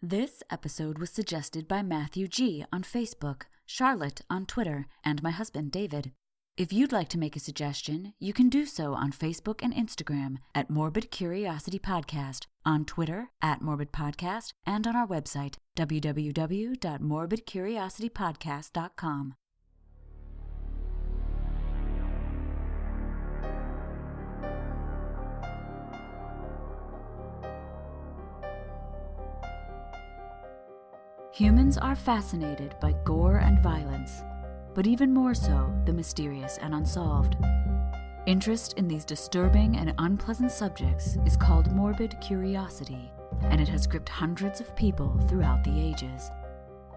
This episode was suggested by Matthew G. on Facebook, Charlotte on Twitter, and my husband David. If you'd like to make a suggestion, you can do so on Facebook and Instagram at Morbid Curiosity Podcast, on Twitter at Morbid Podcast, and on our website, www.morbidcuriositypodcast.com. Humans are fascinated by gore and violence, but even more so, the mysterious and unsolved. Interest in these disturbing and unpleasant subjects is called morbid curiosity, and it has gripped hundreds of people throughout the ages.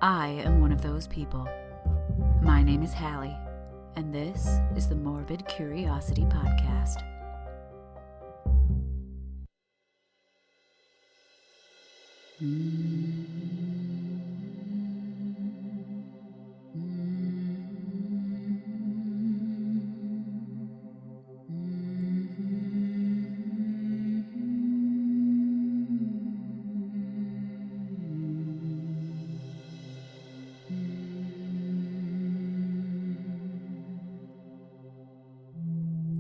I am one of those people. My name is Hallie, and this is the Morbid Curiosity Podcast.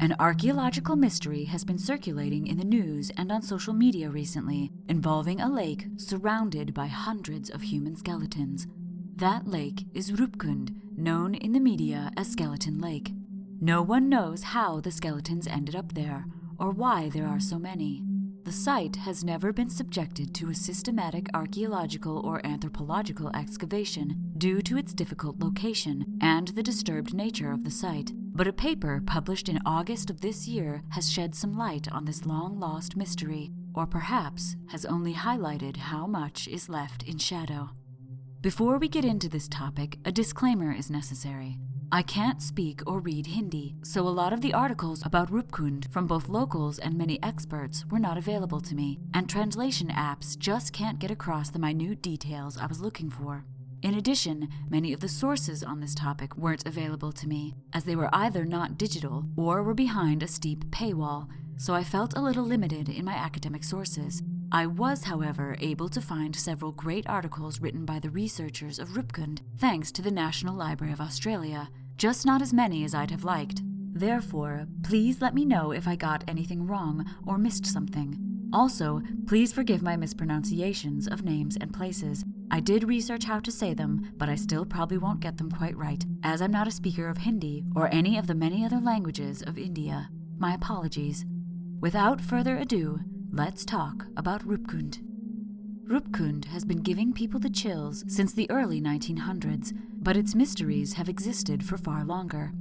An archaeological mystery has been circulating in the news and on social media recently, involving a lake surrounded by hundreds of human skeletons. That lake is Roopkund, known in the media as Skeleton Lake. No one knows how the skeletons ended up there, or why there are so many. The site has never been subjected to a systematic archaeological or anthropological excavation due to its difficult location and the disturbed nature of the site. But a paper published in August of this year has shed some light on this long-lost mystery, or perhaps has only highlighted how much is left in shadow. Before we get into this topic, a disclaimer is necessary. I can't speak or read Hindi, so a lot of the articles about Roopkund from both locals and many experts were not available to me, and translation apps just can't get across the minute details I was looking for. In addition, many of the sources on this topic weren't available to me, as they were either not digital or were behind a steep paywall, so I felt a little limited in my academic sources. I was, however, able to find several great articles written by the researchers of Roopkund, thanks to the National Library of Australia, just not as many as I'd have liked. Therefore, please let me know if I got anything wrong or missed something. Also, please forgive my mispronunciations of names and places. I did research how to say them, but I still probably won't get them quite right, as I'm not a speaker of Hindi or any of the many other languages of India. My apologies. Without further ado, let's talk about Roopkund. Roopkund has been giving people the chills since the early 1900s, but its mysteries have existed for far longer.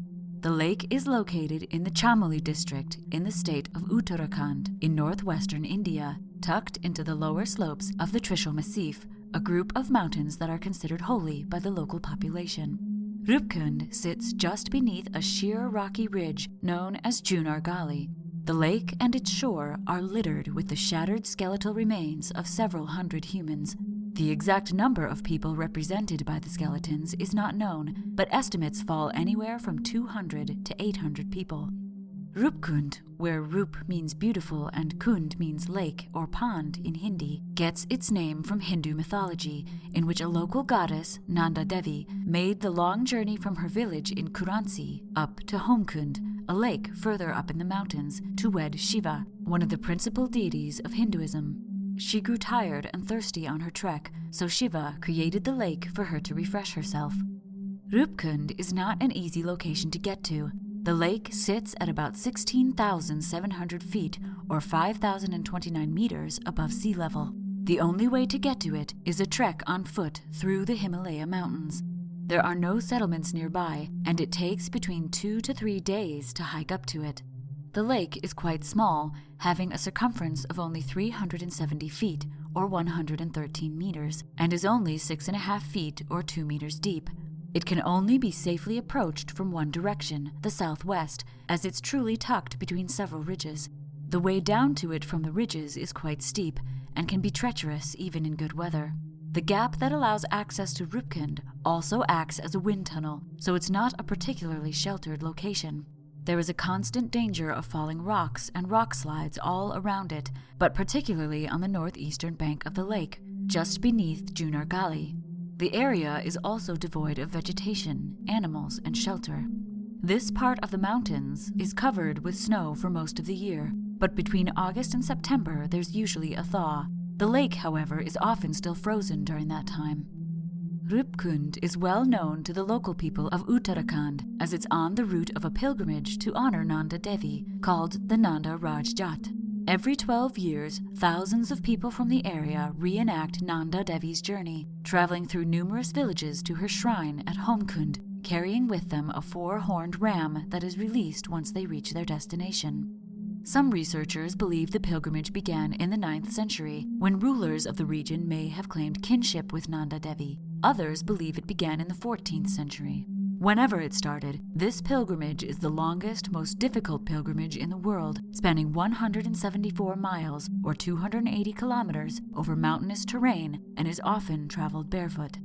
The lake is located in the Chamoli district in the state of Uttarakhand in northwestern India, tucked into the lower slopes of the Trishul Massif, a group of mountains that are considered holy by the local population. Roopkund sits just beneath a sheer rocky ridge known as Junar Gali. The lake and its shore are littered with the shattered skeletal remains of several hundred humans. The exact number of people represented by the skeletons is not known, but estimates fall anywhere from 200 to 800 people. Roopkund, where Roop means beautiful and Kund means lake or pond in Hindi, gets its name from Hindu mythology, in which a local goddess, Nanda Devi, made the long journey from her village in Kuransi up to Homkund, a lake further up in the mountains, to wed Shiva, one of the principal deities of Hinduism. She grew tired and thirsty on her trek, so Shiva created the lake for her to refresh herself. Roopkund is not an easy location to get to. The lake sits at about 16,700 feet, or 5,029 meters above sea level. The only way to get to it is a trek on foot through the Himalaya Mountains. There are no settlements nearby, and it takes between 2 to 3 days to hike up to it. The lake is quite small, having a circumference of only 370 feet, or 113 meters, and is only 6.5 feet, or 2 meters deep. It can only be safely approached from one direction, the southwest, as it's truly tucked between several ridges. The way down to it from the ridges is quite steep, and can be treacherous even in good weather. The gap that allows access to Roopkund also acts as a wind tunnel, so it's not a particularly sheltered location. There is a constant danger of falling rocks and rock slides all around it, but particularly on the northeastern bank of the lake, just beneath Junargali. The area is also devoid of vegetation, animals, and shelter. This part of the mountains is covered with snow for most of the year, but between August and September there's usually a thaw. The lake, however, is often still frozen during that time. Roopkund is well known to the local people of Uttarakhand as it's on the route of a pilgrimage to honor Nanda Devi called the Nanda Raj Jat. Every 12 years, thousands of people from the area reenact Nanda Devi's journey, traveling through numerous villages to her shrine at Roopkund, carrying with them a 4-horned ram that is released once they reach their destination. Some researchers believe the pilgrimage began in the 9th century, when rulers of the region may have claimed kinship with Nanda Devi. Others believe it began in the 14th century. Whenever it started, this pilgrimage is the longest, most difficult pilgrimage in the world, spanning 174 miles or 280 kilometers over mountainous terrain and is often traveled barefoot.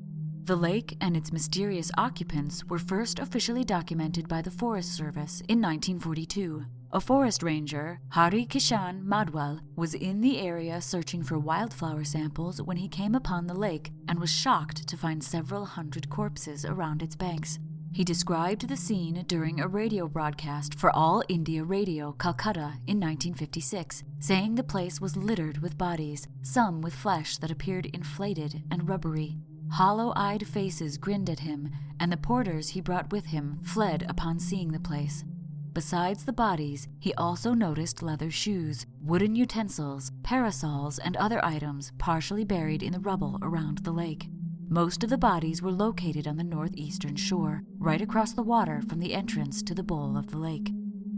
The lake and its mysterious occupants were first officially documented by the Forest Service in 1942. A forest ranger, Hari Kishan Madwal, was in the area searching for wildflower samples when he came upon the lake and was shocked to find several hundred corpses around its banks. He described the scene during a radio broadcast for All India Radio, Calcutta in 1956, saying the place was littered with bodies, some with flesh that appeared inflated and rubbery. Hollow-eyed faces grinned at him, and the porters he brought with him fled upon seeing the place. Besides the bodies, he also noticed leather shoes, wooden utensils, parasols, and other items partially buried in the rubble around the lake. Most of the bodies were located on the northeastern shore, right across the water from the entrance to the bowl of the lake.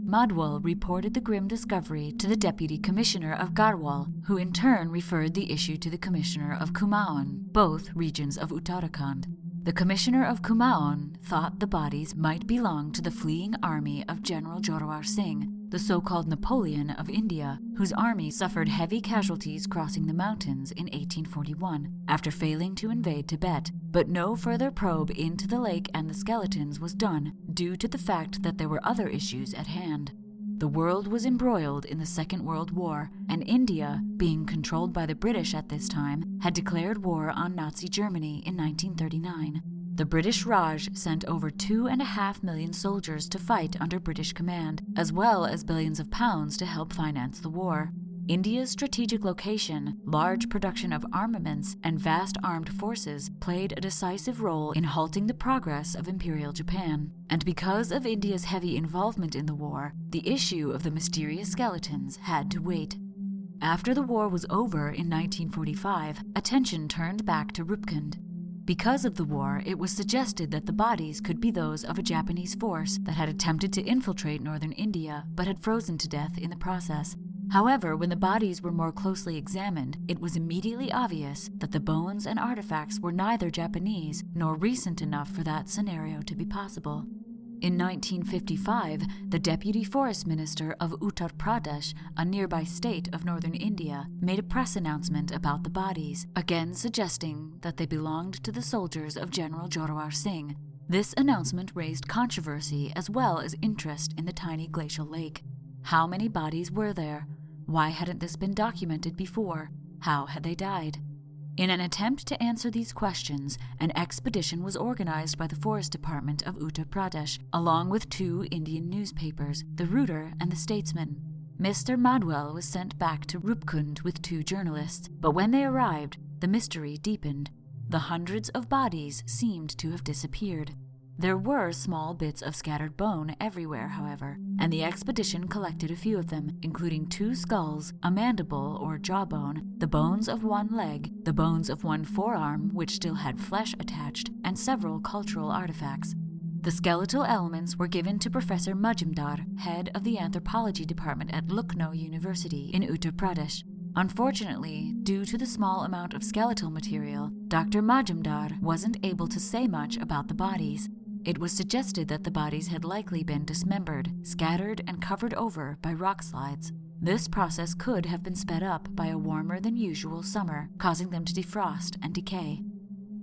Madwal reported the grim discovery to the Deputy Commissioner of Garhwal, who in turn referred the issue to the Commissioner of Kumaon, both regions of Uttarakhand. The Commissioner of Kumaon thought the bodies might belong to the fleeing army of General Jorawar Singh, the so-called Napoleon of India, whose army suffered heavy casualties crossing the mountains in 1841 after failing to invade Tibet, but no further probe into the lake and the skeletons was done due to the fact that there were other issues at hand. The world was embroiled in the Second World War, and India, being controlled by the British at this time, had declared war on Nazi Germany in 1939. The British Raj sent over 2.5 million soldiers to fight under British command, as well as billions of pounds to help finance the war. India's strategic location, large production of armaments, and vast armed forces played a decisive role in halting the progress of Imperial Japan. And because of India's heavy involvement in the war, the issue of the mysterious skeletons had to wait. After the war was over in 1945, attention turned back to Roopkund. Because of the war, it was suggested that the bodies could be those of a Japanese force that had attempted to infiltrate northern India but had frozen to death in the process. However, when the bodies were more closely examined, it was immediately obvious that the bones and artifacts were neither Japanese nor recent enough for that scenario to be possible. In 1955, the Deputy Forest Minister of Uttar Pradesh, a nearby state of northern India, made a press announcement about the bodies, again suggesting that they belonged to the soldiers of General Jorawar Singh. This announcement raised controversy as well as interest in the tiny glacial lake. How many bodies were there? Why hadn't this been documented before? How had they died? In an attempt to answer these questions, an expedition was organized by the Forest Department of Uttar Pradesh, along with 2 Indian newspapers, the Rooter and the Statesman. Mr. Madwal was sent back to Roopkund with 2 journalists, but when they arrived, the mystery deepened. The hundreds of bodies seemed to have disappeared. There were small bits of scattered bone everywhere, however, and the expedition collected a few of them, including 2 skulls, a mandible or jawbone, the bones of 1 leg, the bones of 1 forearm which still had flesh attached, and several cultural artifacts. The skeletal elements were given to Professor Majumdar, head of the anthropology department at Lucknow University in Uttar Pradesh. Unfortunately, due to the small amount of skeletal material, Dr. Majumdar wasn't able to say much about the bodies. It was suggested that the bodies had likely been dismembered, scattered, and covered over by rock slides. This process could have been sped up by a warmer than usual summer, causing them to defrost and decay.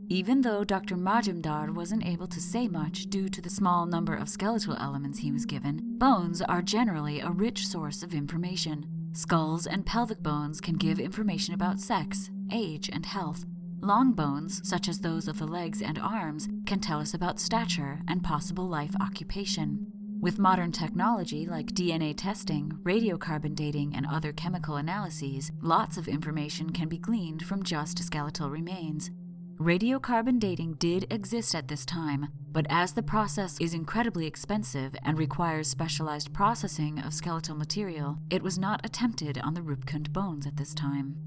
Even though Dr. Majumdar wasn't able to say much due to the small number of skeletal elements he was given, bones are generally a rich source of information. Skulls and pelvic bones can give information about sex, age, and health. Long bones, such as those of the legs and arms, can tell us about stature and possible life occupation. With modern technology like DNA testing, radiocarbon dating, and other chemical analyses, lots of information can be gleaned from just skeletal remains. Radiocarbon dating did exist at this time, but as the process is incredibly expensive and requires specialized processing of skeletal material, it was not attempted on the Roopkund bones at this time.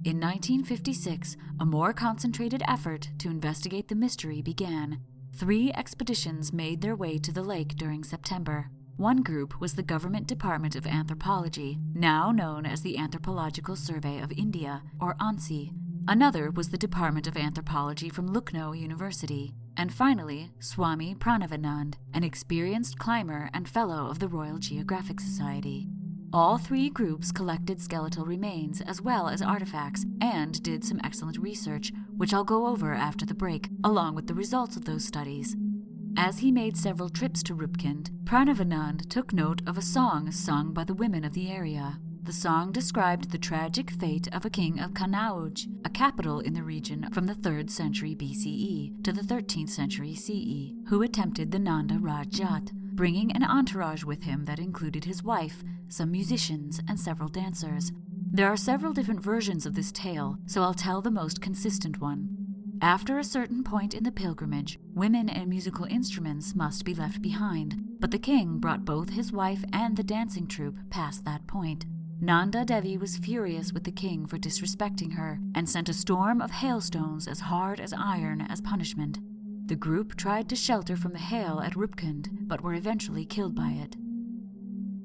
In 1956, a more concentrated effort to investigate the mystery began. 3 expeditions made their way to the lake during September. One group was the Government Department of Anthropology, now known as the Anthropological Survey of India, or ANSI. Another was the Department of Anthropology from Lucknow University. And finally, Swami Pranavanand, an experienced climber and fellow of the Royal Geographic Society. All 3 groups collected skeletal remains as well as artifacts and did some excellent research, which I'll go over after the break, along with the results of those studies. As he made several trips to Roopkund, Pranavanand took note of a song sung by the women of the area. The song described the tragic fate of a king of Kanauj, a capital in the region from the 3rd century BCE to the 13th century CE, who attempted the Nanda Rajat, bringing an entourage with him that included his wife, some musicians, and several dancers. There are several different versions of this tale, so I'll tell the most consistent one. After a certain point in the pilgrimage, women and musical instruments must be left behind, but the king brought both his wife and the dancing troupe past that point. Nanda Devi was furious with the king for disrespecting her and sent a storm of hailstones as hard as iron as punishment. The group tried to shelter from the hail at Roopkund, but were eventually killed by it.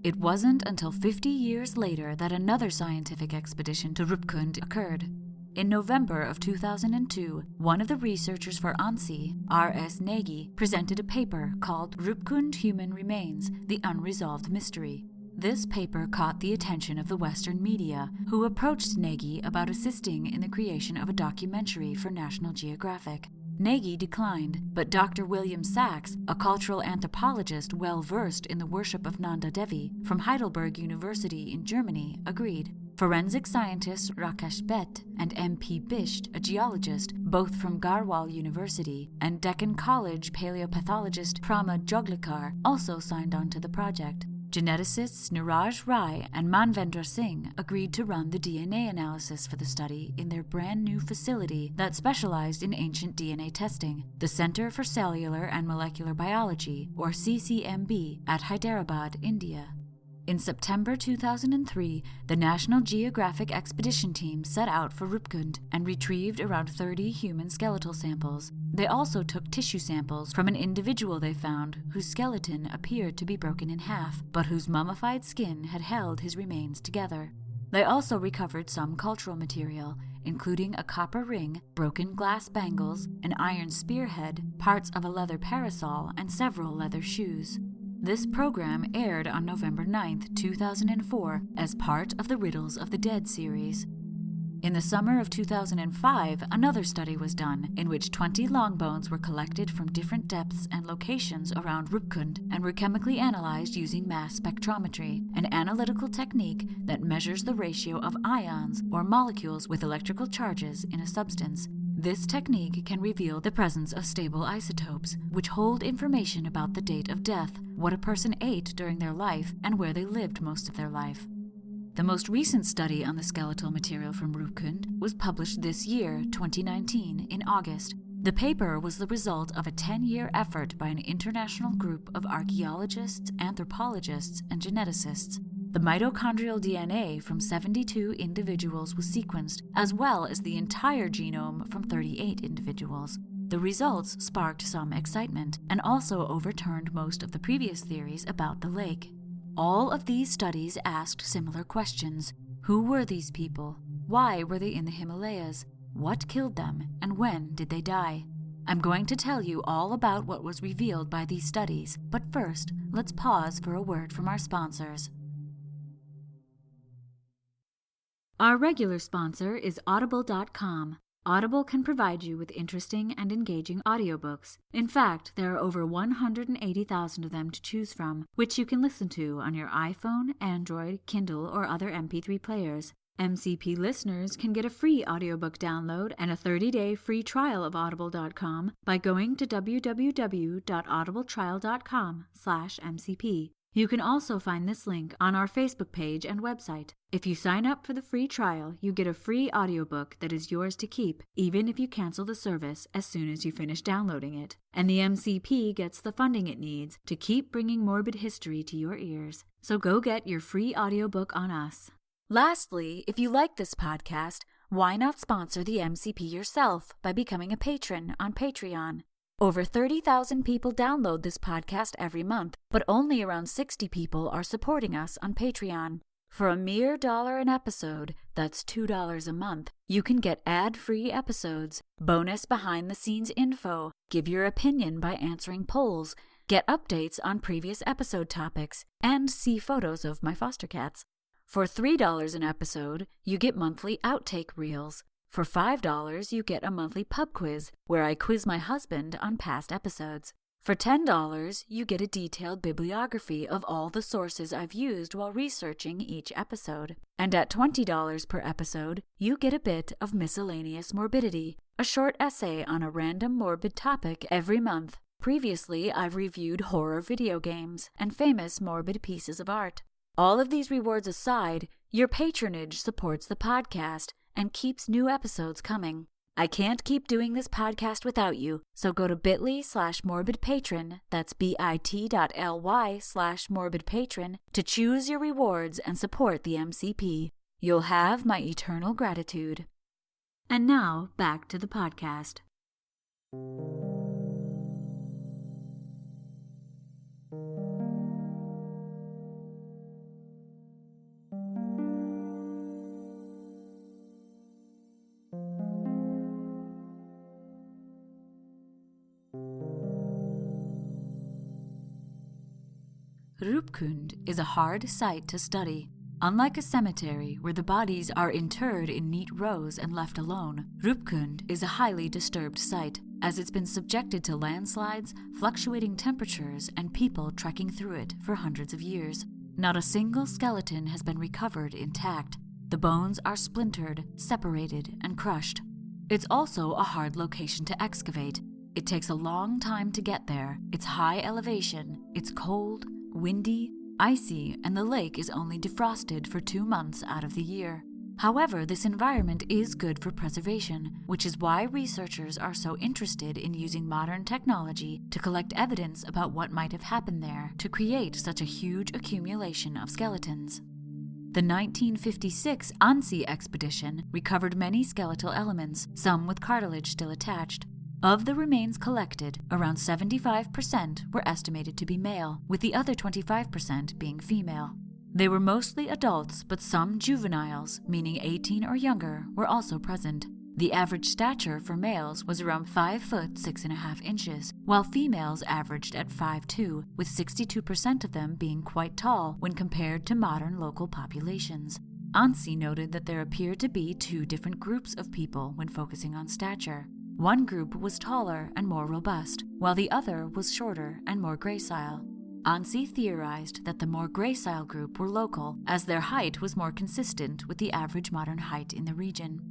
It wasn't until 50 years later that another scientific expedition to Roopkund occurred. In November of 2002, one of the researchers for ANSI, R.S. Negi, presented a paper called Roopkund Human Remains: The Unresolved Mystery. This paper caught the attention of the Western media, who approached Negi about assisting in the creation of a documentary for National Geographic. Negi declined, but Dr. William Sachs, a cultural anthropologist well-versed in the worship of Nanda Devi from Heidelberg University in Germany, agreed. Forensic scientist Rakesh Bett and M.P. Bisht, a geologist, both from Garhwal University, and Deccan College paleopathologist Prama Joglikar also signed on to the project. Geneticists Niraj Rai and Manvendra Singh agreed to run the DNA analysis for the study in their brand new facility that specialized in ancient DNA testing, the Center for Cellular and Molecular Biology, or CCMB, at Hyderabad, India. In September 2003, the National Geographic expedition team set out for Roopkund and retrieved around 30 human skeletal samples. They also took tissue samples from an individual they found whose skeleton appeared to be broken in half, but whose mummified skin had held his remains together. They also recovered some cultural material, including a copper ring, broken glass bangles, an iron spearhead, parts of a leather parasol, and several leather shoes. This program aired on November 9, 2004, as part of the Riddles of the Dead series. In the summer of 2005, another study was done, in which 20 long bones were collected from different depths and locations around Roopkund and were chemically analyzed using mass spectrometry, an analytical technique that measures the ratio of ions, or molecules with electrical charges, in a substance. This technique can reveal the presence of stable isotopes, which hold information about the date of death, what a person ate during their life, and where they lived most of their life. The most recent study on the skeletal material from Roopkund was published this year, 2019, in August. The paper was the result of a 10-year effort by an international group of archaeologists, anthropologists, and geneticists. The mitochondrial DNA from 72 individuals was sequenced, as well as the entire genome from 38 individuals. The results sparked some excitement, and also overturned most of the previous theories about the lake. All of these studies asked similar questions. Who were these people? Why were they in the Himalayas? What killed them, and when did they die? I'm going to tell you all about what was revealed by these studies, but first, let's pause for a word from our sponsors. Our regular sponsor is Audible.com. Audible can provide you with interesting and engaging audiobooks. In fact, there are over 180,000 of them to choose from, which you can listen to on your iPhone, Android, Kindle, or other MP3 players. MCP listeners can get a free audiobook download and a 30-day free trial of audible.com by going to www.audibletrial.com/MCP. You can also find this link on our Facebook page and website. If you sign up for the free trial, you get a free audiobook that is yours to keep, even if you cancel the service as soon as you finish downloading it. And the MCP gets the funding it needs to keep bringing morbid history to your ears. So go get your free audiobook on us. Lastly, if you like this podcast, why not sponsor the MCP yourself by becoming a patron on Patreon? Over 30,000 people download this podcast every month, but only around 60 people are supporting us on Patreon. For a mere $1 an episode, that's $2 a month, you can get ad-free episodes, bonus behind-the-scenes info, give your opinion by answering polls, get updates on previous episode topics, and see photos of my foster cats. For $3 an episode, you get monthly outtake reels. For $5, you get a monthly pub quiz, where I quiz my husband on past episodes. For $10, you get a detailed bibliography of all the sources I've used while researching each episode. And at $20 per episode, you get a bit of miscellaneous morbidity, a short essay on a random morbid topic every month. Previously, I've reviewed horror video games and famous morbid pieces of art. All of these rewards aside, your patronage supports the podcast and keeps new episodes coming. I can't keep doing this podcast without you, so go to bit.ly/morbidpatron, that's bit.ly/morbidpatron, to choose your rewards and support the MCP. You'll have my eternal gratitude. And now, back to the podcast. Roopkund is a hard site to study. Unlike a cemetery where the bodies are interred in neat rows and left alone, Roopkund is a highly disturbed site, as it's been subjected to landslides, fluctuating temperatures, and people trekking through it for hundreds of years. Not a single skeleton has been recovered intact. The bones are splintered, separated, and crushed. It's also a hard location to excavate. It takes a long time to get there. It's high elevation, it's cold, windy, icy, and the lake is only defrosted for 2 months out of the year. However, this environment is good for preservation, which is why researchers are so interested in using modern technology to collect evidence about what might have happened there to create such a huge accumulation of skeletons. The 1956 Ansi expedition recovered many skeletal elements, some with cartilage still attached. Of the remains collected, around 75% were estimated to be male, with the other 25% being female. They were mostly adults, but some juveniles, meaning 18 or younger, were also present. The average stature for males was around 5 foot 6.5 inches, while females averaged at 5'2", with 62% of them being quite tall when compared to modern local populations. Ansi noted that there appeared to be 2 different groups of people when focusing on stature. One group was taller and more robust, while the other was shorter and more gracile. Ansi theorized that the more gracile group were local, as their height was more consistent with the average modern height in the region.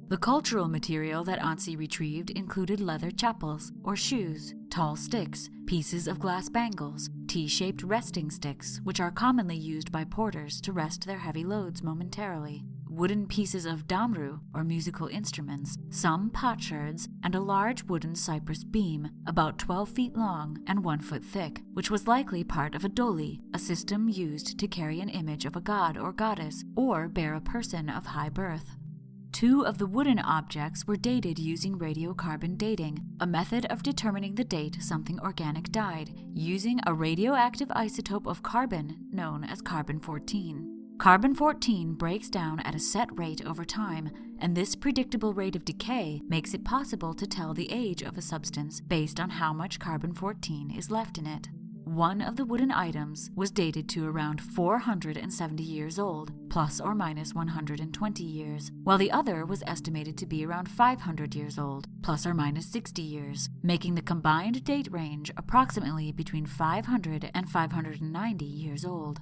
The cultural material that Ansi retrieved included leather chappals, or shoes, tall sticks, pieces of glass bangles, T-shaped resting sticks, which are commonly used by porters to rest their heavy loads momentarily, wooden pieces of damru, or musical instruments, some potsherds, and a large wooden cypress beam, about 12 feet long and 1 foot thick, which was likely part of a doli, a system used to carry an image of a god or goddess, or bear a person of high birth. 2 of the wooden objects were dated using radiocarbon dating, a method of determining the date something organic died, using a radioactive isotope of carbon known as carbon-14. Carbon-14 breaks down at a set rate over time, and this predictable rate of decay makes it possible to tell the age of a substance based on how much carbon-14 is left in it. One of the wooden items was dated to around 470 years old, plus or minus 120 years, while the other was estimated to be around 500 years old, plus or minus 60 years, making the combined date range approximately between 500 and 590 years old.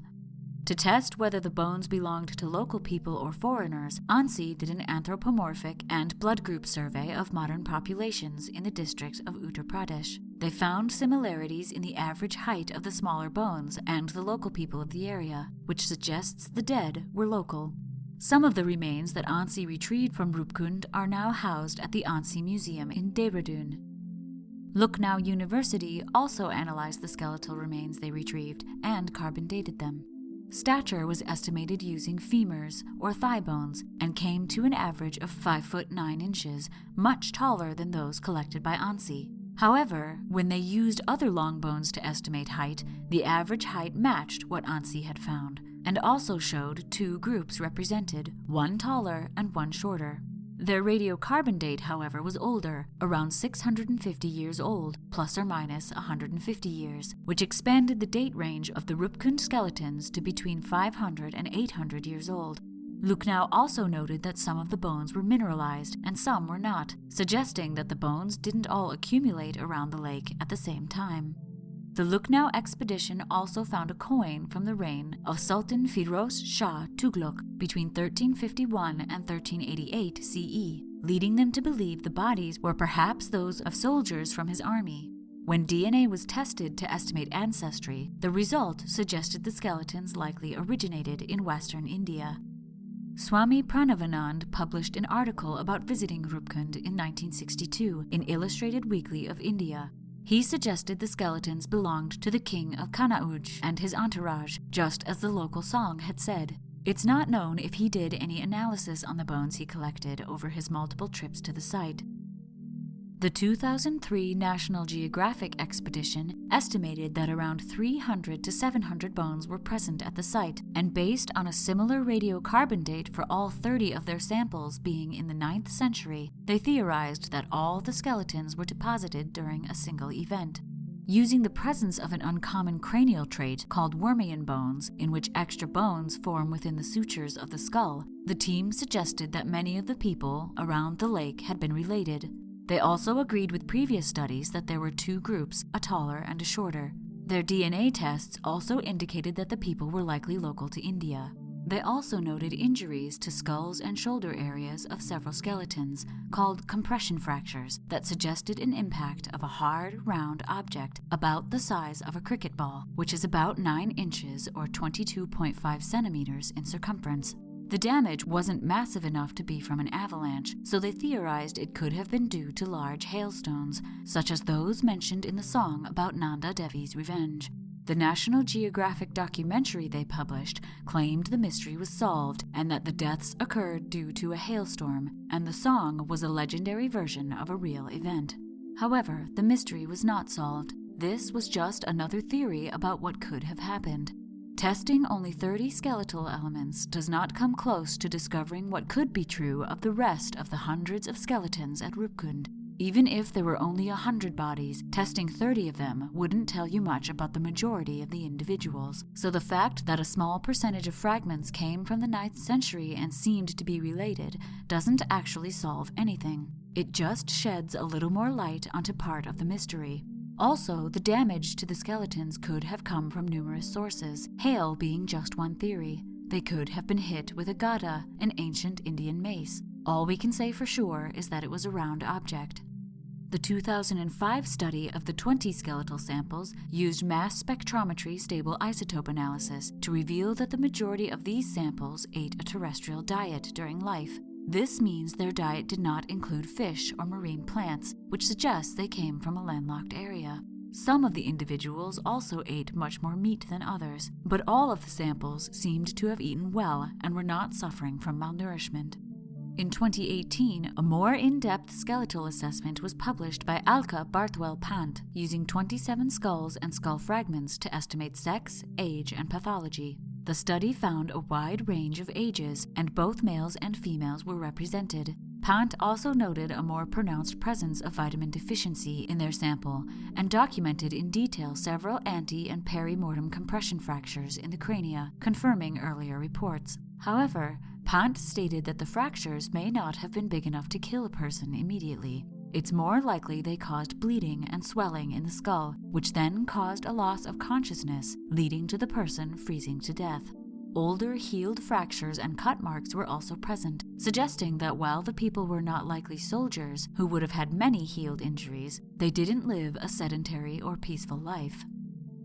To test whether the bones belonged to local people or foreigners, ANSI did an anthropomorphic and blood group survey of modern populations in the district of Uttar Pradesh. They found similarities in the average height of the smaller bones and the local people of the area, which suggests the dead were local. Some of the remains that ANSI retrieved from Roopkund are now housed at the ANSI Museum in Dehradun. Lucknow University also analyzed the skeletal remains they retrieved and carbon dated them. Stature was estimated using femurs, or thigh bones, and came to an average of 5 foot 9 inches, much taller than those collected by ANSI. However, when they used other long bones to estimate height, the average height matched what ANSI had found, and also showed 2 groups represented, one taller and one shorter. Their radiocarbon date, however, was older, around 650 years old, plus or minus 150 years, which expanded the date range of the Roopkund skeletons to between 500 and 800 years old. Lucknow also noted that some of the bones were mineralized and some were not, suggesting that the bones didn't all accumulate around the lake at the same time. The Lucknow expedition also found a coin from the reign of Sultan Firoz Shah Tughlaq between 1351 and 1388 CE, leading them to believe the bodies were perhaps those of soldiers from his army. When DNA was tested to estimate ancestry, the result suggested the skeletons likely originated in western India. Swami Pranavanand published an article about visiting Roopkund in 1962 in Illustrated Weekly of India. He suggested the skeletons belonged to the king of Kanauj and his entourage, just as the local song had said. It's not known if he did any analysis on the bones he collected over his multiple trips to the site. The 2003 National Geographic expedition estimated that around 300 to 700 bones were present at the site, and based on a similar radiocarbon date for all 30 of their samples being in the 9th century, they theorized that all the skeletons were deposited during a single event. Using the presence of an uncommon cranial trait called Wormian bones, in which extra bones form within the sutures of the skull, the team suggested that many of the people around the lake had been related. They also agreed with previous studies that there were 2 groups, a taller and a shorter. Their DNA tests also indicated that the people were likely local to India. They also noted injuries to skulls and shoulder areas of several skeletons, called compression fractures, that suggested an impact of a hard, round object about the size of a cricket ball, which is about 9 inches or 22.5 centimeters in circumference. The damage wasn't massive enough to be from an avalanche, so they theorized it could have been due to large hailstones, such as those mentioned in the song about Nanda Devi's revenge. The National Geographic documentary they published claimed the mystery was solved and that the deaths occurred due to a hailstorm, and the song was a legendary version of a real event. However, the mystery was not solved. This was just another theory about what could have happened. Testing only 30 skeletal elements does not come close to discovering what could be true of the rest of the hundreds of skeletons at Roopkund. Even if there were only 100 bodies, testing 30 of them wouldn't tell you much about the majority of the individuals. So the fact that a small percentage of fragments came from the 9th century and seemed to be related doesn't actually solve anything. It just sheds a little more light onto part of the mystery. Also, the damage to the skeletons could have come from numerous sources, hail being just one theory. They could have been hit with a gada, an ancient Indian mace. All we can say for sure is that it was a round object. The 2005 study of the 20 skeletal samples used mass spectrometry stable isotope analysis to reveal that the majority of these samples ate a terrestrial diet during life. This means their diet did not include fish or marine plants, which suggests they came from a landlocked area. Some of the individuals also ate much more meat than others, but all of the samples seemed to have eaten well and were not suffering from malnourishment. In 2018, a more in-depth skeletal assessment was published by Alka Barthwell Pant, using 27 skulls and skull fragments to estimate sex, age, and pathology. The study found a wide range of ages, and both males and females were represented. Pant also noted a more pronounced presence of vitamin deficiency in their sample and documented in detail several ante- and peri-mortem compression fractures in the crania, confirming earlier reports. However, Pant stated that the fractures may not have been big enough to kill a person immediately. It's more likely they caused bleeding and swelling in the skull, which then caused a loss of consciousness, leading to the person freezing to death. Older healed fractures and cut marks were also present, suggesting that while the people were not likely soldiers who would have had many healed injuries, they didn't live a sedentary or peaceful life.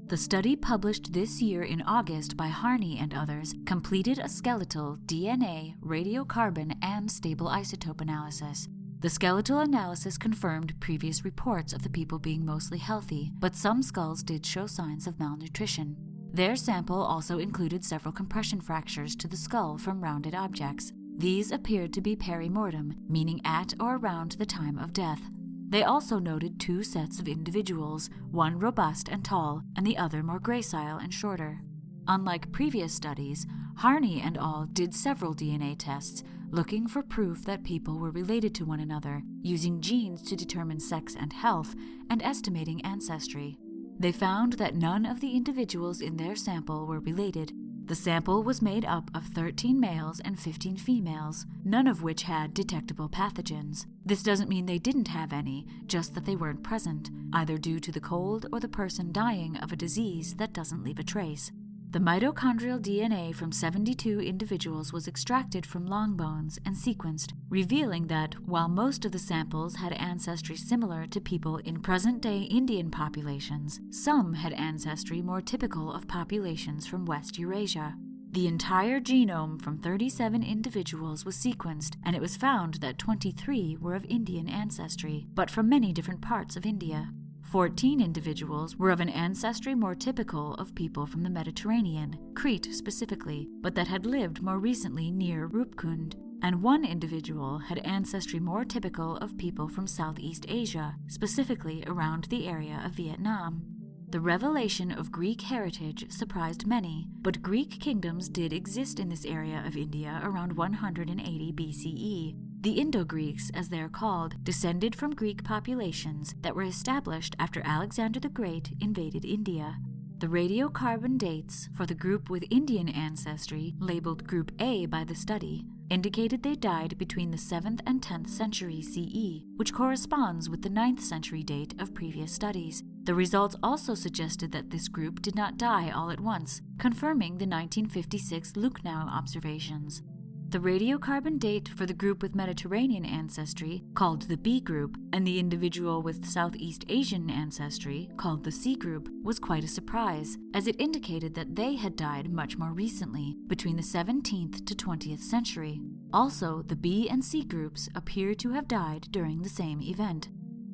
The study published this year in August by Harney and others completed a skeletal, DNA, radiocarbon, and stable isotope analysis. The skeletal analysis confirmed previous reports of the people being mostly healthy, but some skulls did show signs of malnutrition. Their sample also included several compression fractures to the skull from rounded objects. These appeared to be perimortem, meaning at or around the time of death. They also noted 2 sets of individuals, one robust and tall, and the other more gracile and shorter. Unlike previous studies, Harney and al. Did several DNA tests, looking for proof that people were related to one another, using genes to determine sex and health, and estimating ancestry. They found that none of the individuals in their sample were related. The sample was made up of 13 males and 15 females, none of which had detectable pathogens. This doesn't mean they didn't have any, just that they weren't present, either due to the cold or the person dying of a disease that doesn't leave a trace. The mitochondrial DNA from 72 individuals was extracted from long bones and sequenced, revealing that, while most of the samples had ancestry similar to people in present-day Indian populations, some had ancestry more typical of populations from West Eurasia. The entire genome from 37 individuals was sequenced, and it was found that 23 were of Indian ancestry, but from many different parts of India. 14 individuals were of an ancestry more typical of people from the Mediterranean, Crete specifically, but that had lived more recently near Roopkund, and 1 individual had ancestry more typical of people from Southeast Asia, specifically around the area of Vietnam. The revelation of Greek heritage surprised many, but Greek kingdoms did exist in this area of India around 180 BCE. The Indo-Greeks, as they are called, descended from Greek populations that were established after Alexander the Great invaded India. The radiocarbon dates for the group with Indian ancestry, labeled Group A by the study, indicated they died between the 7th and 10th century CE, which corresponds with the 9th century date of previous studies. The results also suggested that this group did not die all at once, confirming the 1956 Lucknow observations. The radiocarbon date for the group with Mediterranean ancestry, called the B group, and the individual with Southeast Asian ancestry, called the C group, was quite a surprise, as it indicated that they had died much more recently, between the 17th to 20th century. Also, the B and C groups appear to have died during the same event.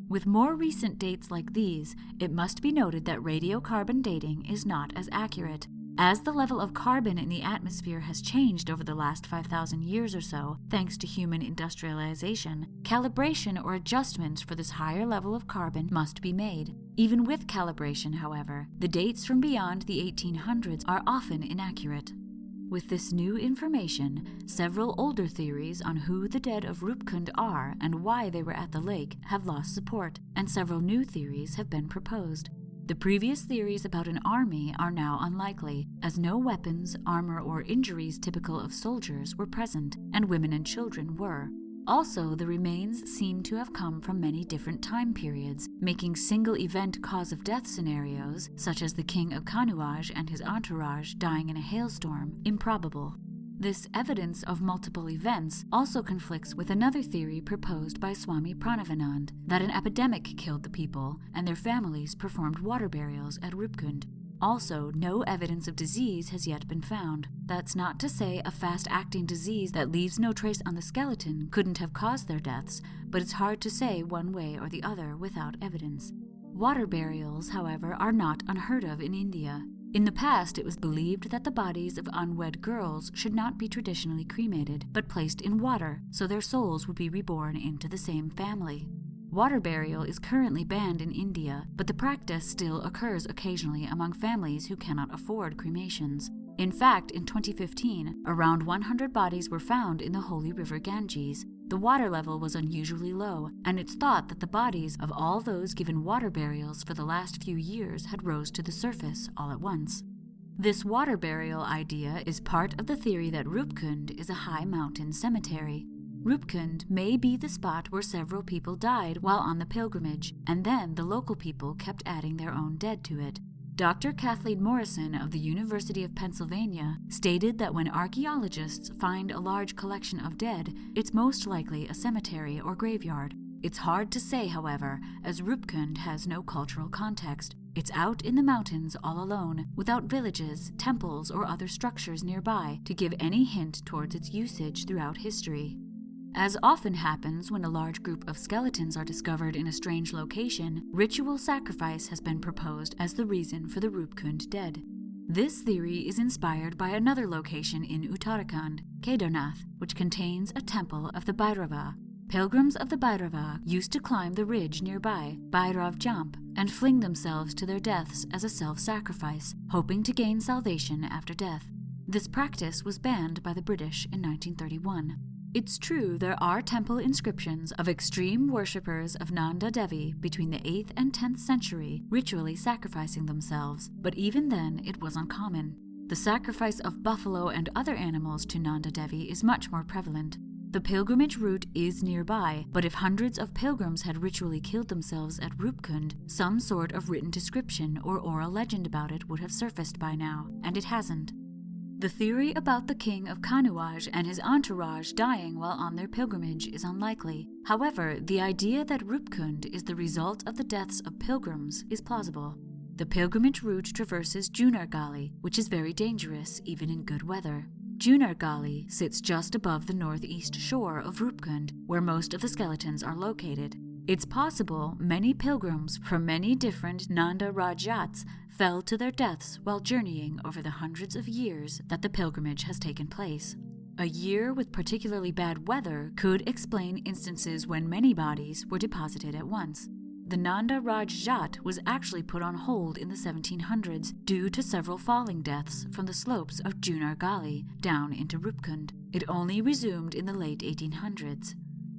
With more recent dates like these, it must be noted that radiocarbon dating is not as accurate. As the level of carbon in the atmosphere has changed over the last 5,000 years or so, thanks to human industrialization, calibration or adjustments for this higher level of carbon must be made. Even with calibration, however, the dates from beyond the 1800s are often inaccurate. With this new information, several older theories on who the dead of Roopkund are and why they were at the lake have lost support, and several new theories have been proposed. The previous theories about an army are now unlikely, as no weapons, armor, or injuries typical of soldiers were present, and women and children were. Also, the remains seem to have come from many different time periods, making single-event cause-of-death scenarios, such as the king of Kanuaj and his entourage dying in a hailstorm, improbable. This evidence of multiple events also conflicts with another theory proposed by Swami Pranavanand, that an epidemic killed the people and their families performed water burials at Roopkund. Also, no evidence of disease has yet been found. That's not to say a fast-acting disease that leaves no trace on the skeleton couldn't have caused their deaths, but it's hard to say one way or the other without evidence. Water burials, however, are not unheard of in India. In the past, it was believed that the bodies of unwed girls should not be traditionally cremated, but placed in water, so their souls would be reborn into the same family. Water burial is currently banned in India, but the practice still occurs occasionally among families who cannot afford cremations. In fact, in 2015, around 100 bodies were found in the holy river Ganges. The water level was unusually low, and it's thought that the bodies of all those given water burials for the last few years had rose to the surface all at once. This water burial idea is part of the theory that Roopkund is a high mountain cemetery. Roopkund may be the spot where several people died while on the pilgrimage, and then the local people kept adding their own dead to it. Dr. Kathleen Morrison of the University of Pennsylvania stated that when archaeologists find a large collection of dead, it's most likely a cemetery or graveyard. It's hard to say, however, as Roopkund has no cultural context. It's out in the mountains all alone, without villages, temples, or other structures nearby to give any hint towards its usage throughout history. As often happens when a large group of skeletons are discovered in a strange location, ritual sacrifice has been proposed as the reason for the Roopkund dead. This theory is inspired by another location in Uttarakhand, Kedarnath, which contains a temple of the Bhairava. Pilgrims of the Bhairava used to climb the ridge nearby, Bhairav Jump, and fling themselves to their deaths as a self-sacrifice, hoping to gain salvation after death. This practice was banned by the British in 1931. It's true there are temple inscriptions of extreme worshippers of Nanda Devi between the 8th and 10th century ritually sacrificing themselves, but even then it was uncommon. The sacrifice of buffalo and other animals to Nanda Devi is much more prevalent. The pilgrimage route is nearby, but if hundreds of pilgrims had ritually killed themselves at Roopkund, some sort of written description or oral legend about it would have surfaced by now, and it hasn't. The theory about the king of Kanuaj and his entourage dying while on their pilgrimage is unlikely. However, the idea that Roopkund is the result of the deaths of pilgrims is plausible. The pilgrimage route traverses Junargali, which is very dangerous even in good weather. Junargali sits just above the northeast shore of Roopkund, where most of the skeletons are located. It's possible many pilgrims from many different Nanda Rajats fell to their deaths while journeying over the hundreds of years that the pilgrimage has taken place. A year with particularly bad weather could explain instances when many bodies were deposited at once. The Nanda Rajat was actually put on hold in the 1700s due to several falling deaths from the slopes of Junargali down into Roopkund. It only resumed in the late 1800s.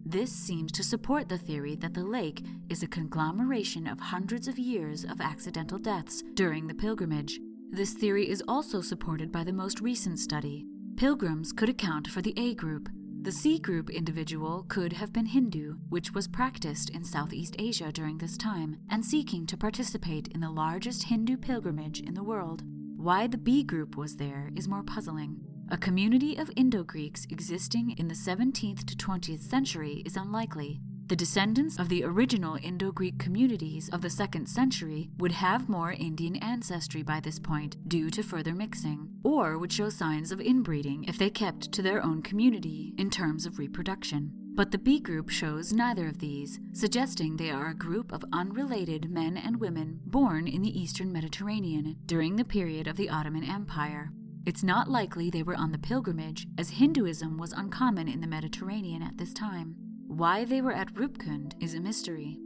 This seems to support the theory that the lake is a conglomeration of hundreds of years of accidental deaths during the pilgrimage. This theory is also supported by the most recent study. Pilgrims could account for the A group. The C group individual could have been Hindu, which was practiced in Southeast Asia during this time, and seeking to participate in the largest Hindu pilgrimage in the world. Why the B group was there is more puzzling. A community of Indo-Greeks existing in the 17th to 20th century is unlikely. The descendants of the original Indo-Greek communities of the 2nd century would have more Indian ancestry by this point due to further mixing, or would show signs of inbreeding if they kept to their own community in terms of reproduction. But the B group shows neither of these, suggesting they are a group of unrelated men and women born in the Eastern Mediterranean during the period of the Ottoman Empire. It's not likely they were on the pilgrimage, as Hinduism was uncommon in the Mediterranean at this time. Why they were at Roopkund is a mystery.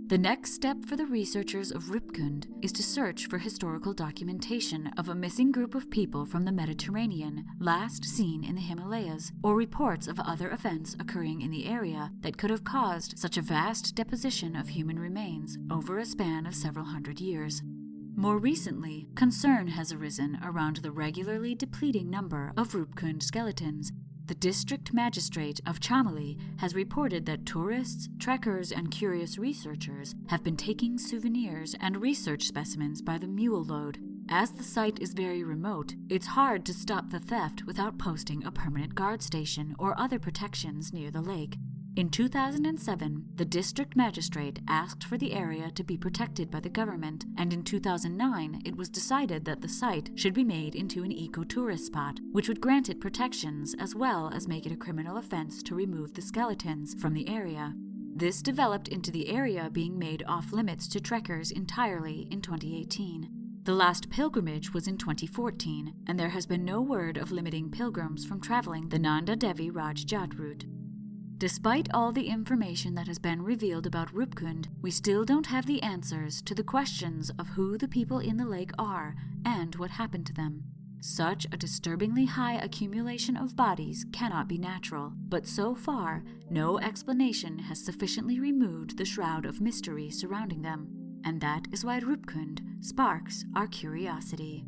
The next step for the researchers of Roopkund is to search for historical documentation of a missing group of people from the Mediterranean last seen in the Himalayas, or reports of other events occurring in the area that could have caused such a vast deposition of human remains over a span of several hundred years. More recently, concern has arisen around the regularly depleting number of Roopkund skeletons. The district magistrate of Chamoli has reported that tourists, trekkers, and curious researchers have been taking souvenirs and research specimens by the mule load. As the site is very remote, it's hard to stop the theft without posting a permanent guard station or other protections near the lake. In 2007, the district magistrate asked for the area to be protected by the government, and in 2009 it was decided that the site should be made into an eco-tourist spot, which would grant it protections as well as make it a criminal offense to remove the skeletons from the area. This developed into the area being made off-limits to trekkers entirely in 2018. The last pilgrimage was in 2014, and there has been no word of limiting pilgrims from traveling the Nanda Devi Rajat route. Despite all the information that has been revealed about Roopkund, we still don't have the answers to the questions of who the people in the lake are and what happened to them. Such a disturbingly high accumulation of bodies cannot be natural, but so far, no explanation has sufficiently removed the shroud of mystery surrounding them, and that is why Roopkund sparks our curiosity.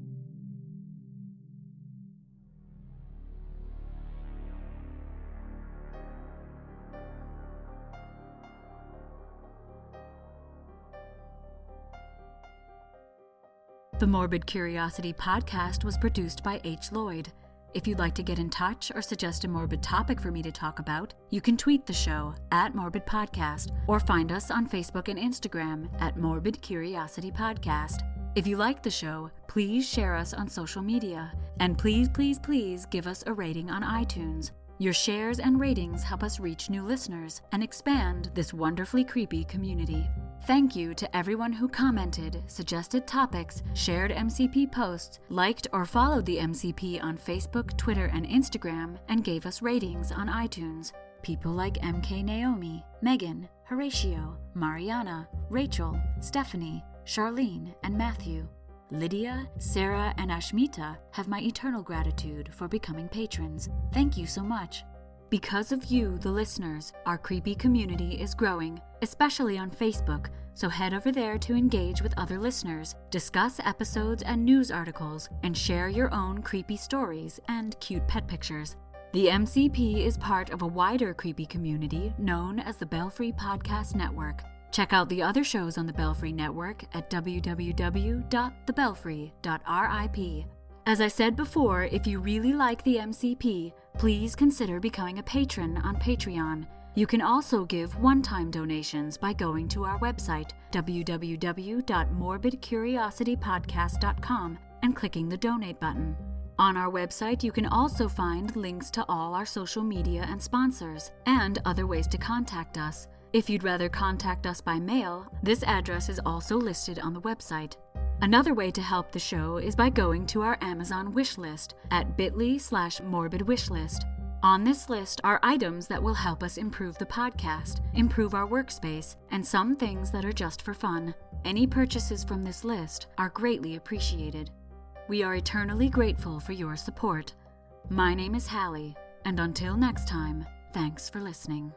The Morbid Curiosity podcast was produced by H. Lloyd. If you'd like to get in touch or suggest a morbid topic for me to talk about, you can tweet the show @Morbid Podcast or find us on Facebook and Instagram @Morbid Curiosity Podcast. If you like the show, please share us on social media. And please, please, please give us a rating on iTunes. Your shares and ratings help us reach new listeners and expand this wonderfully creepy community. Thank you to everyone who commented, suggested topics, shared MCP posts, liked or followed the MCP on Facebook, Twitter, and Instagram, and gave us ratings on iTunes. People like MK Naomi, Megan, Horatio, Mariana, Rachel, Stephanie, Charlene, and Matthew. Lydia, Sarah, and Ashmita have my eternal gratitude for becoming patrons. Thank you so much. Because of you, the listeners, our creepy community is growing, especially on Facebook, so head over there to engage with other listeners, discuss episodes and news articles, and share your own creepy stories and cute pet pictures. The MCP is part of a wider creepy community known as the Belfry Podcast Network. Check out the other shows on the Belfry Network at www.thebelfry.rip. As I said before, if you really like the MCP, please consider becoming a patron on Patreon. You can also give one-time donations by going to our website, www.morbidcuriositypodcast.com, and clicking the donate button. On our website, you can also find links to all our social media and sponsors, and other ways to contact us. If you'd rather contact us by mail, this address is also listed on the website. Another way to help the show is by going to our Amazon wish list at bit.ly/morbidwishlist. On this list are items that will help us improve the podcast, improve our workspace, and some things that are just for fun. Any purchases from this list are greatly appreciated. We are eternally grateful for your support. My name is Hallie, and until next time, thanks for listening.